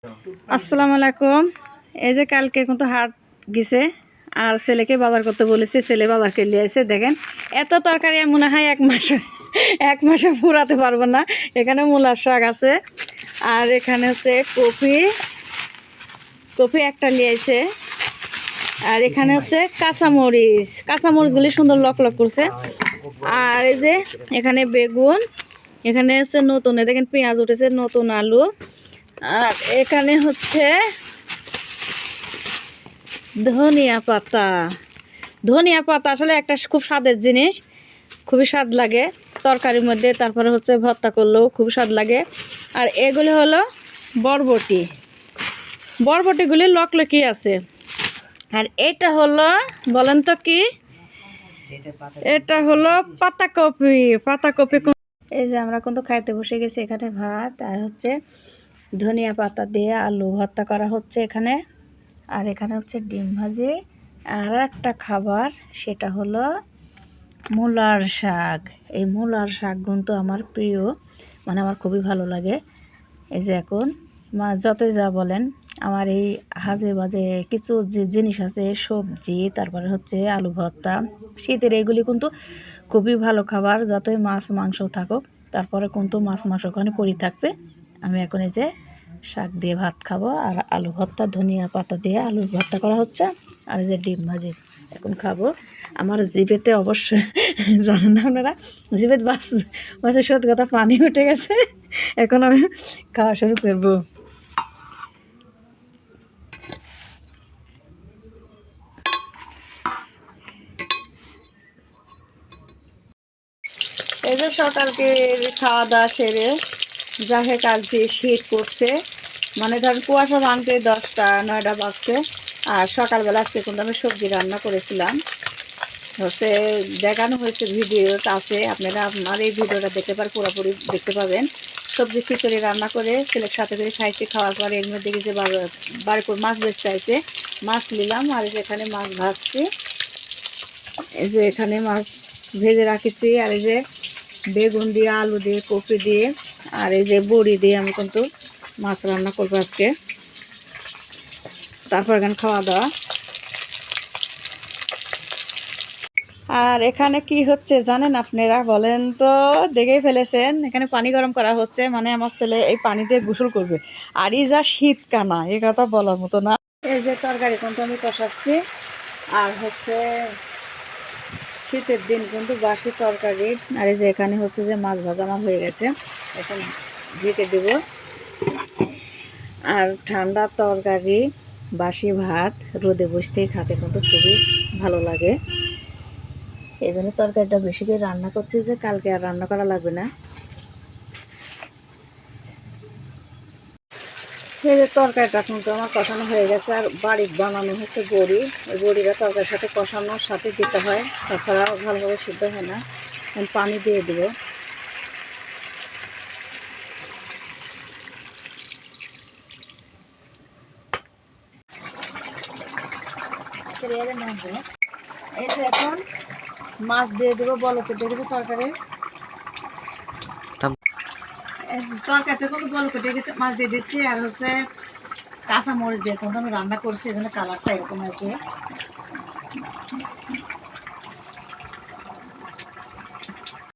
আসসালামু আলাইকুম। এই যে কালকে কিন্তু হাট গেছে আর ছেলেকে বাজার করতে বলেছে, ছেলে বাজার করে নিয়ে আসে। দেখেন এত তরকারি মনে হয় এক মাসে পুরাতে পারবো না। এখানে মূলার শাক আছে আর এখানে হচ্ছে কপি একটা নিয়ে আসে। আর এখানে হচ্ছে কাঁচামরিচগুলি সুন্দর লক করছে। আর এই যে এখানে বেগুন, এখানে হচ্ছে নতুন দেখেন পেঁয়াজ উঠেছে, নতুন আলু। আর এখানে হচ্ছে ধনিয়া পাতা আসলে একটা খুব স্বাদের জিনিস, খুবই স্বাদ লাগে তরকারির মধ্যে। তারপরে হচ্ছে ভর্তা করলেও খুব স্বাদ লাগে। আর এগুলি হলো বরবটিগুলি লকলকি আছে। আর এটা হলো, বলেন তো কি, এটা হলো পাতাকপি। এই যে আমরা কিন্তু খাইতে বসে গেছি। এখানে ভাত আর হচ্ছে ধনিয়া পাতা দিয়ে আলু ভর্তা করা হচ্ছে এখানে। আর এখানে হচ্ছে ডিম ভাজি। আর একটা খাবার, সেটা হলো মূলার শাক। এই মূলার শাক কিন্তু আমার প্রিয়, মানে আমার খুবই ভালো লাগে। এই যে এখন যতই যা বলেন, আমার এই হাজে বাজে কিছু যে জিনিস আছে, সবজি, তারপরে হচ্ছে আলু ভর্তা, শীতের এইগুলি কিন্তু খুবই ভালো খাবার। যতই মাছ মাংস থাকুক, তারপরে কিন্তু মাছ মাংস ওখানে পড়ে থাকবে। আমি এখন এই যে শাক দিয়ে ভাত খাবো আর আলু ভর্তা, ধনিয়া পাতা দিয়ে আলুর ভর্তা করা হচ্ছে। আর এই যে ডিম ভাজি এখন খাবো। আমার জিভেতে অবশ্যই জানেন না আপনারা, জিভেত বাসে সত্যি কথা পানি উঠে গেছে। এখন আমি খাওয়া শুরু করবো। এই যে সকালকে খাওয়া দাওয়া সেরে, যাকে কালকে শীত করছে, মানে ধরেন কুয়াশা ভাঙতে 10টা 9টা বাজছে। আর সকালবেলা আজকে কিন্তু আমি সবজি রান্না করেছিলাম, হচ্ছে দেখানো হয়েছে, ভিডিও আছে, আপনারা আমার এই ভিডিওটা দেখতে পারেন, পুরোপুরি দেখতে পাবেন। সবজি খিচুড়ি রান্না করে ছেলের সাথে করে খাইছি। খাওয়ার পরে এর মধ্যে যে বাড়িপুর মাছ বেচতে আছে, মাছ নিলাম। আর এখানে মাছ ভাজছি, এই যে এখানে মাছ ভেজে রাখিছি। আর এই যে বেগুন দিয়ে, আলু দিয়ে, কপি দিয়ে, আর এই যে বড়ি দিয়ে আমি কিন্তু মাছ রান্না করবো আজকে। তারপর এখানে খাওয়া দাওয়া। আর এখানে কি হচ্ছে জানেন আপনারা, বলেন তো, দেখেই ফেলেছেন। এখানে পানি গরম করা হচ্ছে, মানে আমার ছেলে এই পানি দিয়ে গোসল করবে। আর এই যা শীত কানা, এই কথা বলার মতো না। এই যে তরকারি কিন্তু আমি কষাচ্ছি। আর হচ্ছে শীতের দিন কিন্তু বাসি তরকারি। আর এই যে এখানে হচ্ছে যে মাছ ভাজা আমার হয়ে গেছে, এখন ঢেকে দেব। আর ঠান্ডা তরকারি, বাসি ভাত রোদে বসতেই খেতে কিন্তু খুবই ভালো লাগে। এই জন্য তরকারিটা বেশি করে রান্না করছি, যে কালকে আর রান্না করা লাগবে না। এই যে তরকারিটা কিন্তু আমার কষানো হয়ে গেছে। আর বাড়ি বানানো হচ্ছে বড়ি, ওই বড়িটা তরকারির সাথে কষানোর সাথে দিতে হয়, তাছাড়া ভালোভাবে সিদ্ধ হয় না। পানি দিয়ে দেবো। এই যে এখন মাছ দিয়ে দেবো, বলকে দেখেছি তরকারিতে কিন্তু বলকে দেখেছি, মাছ দিয়ে দিচ্ছি। আর হচ্ছে কাঁচা মরিচ দিয়ে কিন্তু আমি রান্না করছি, এই জন্য কালারটা এরকম আছে।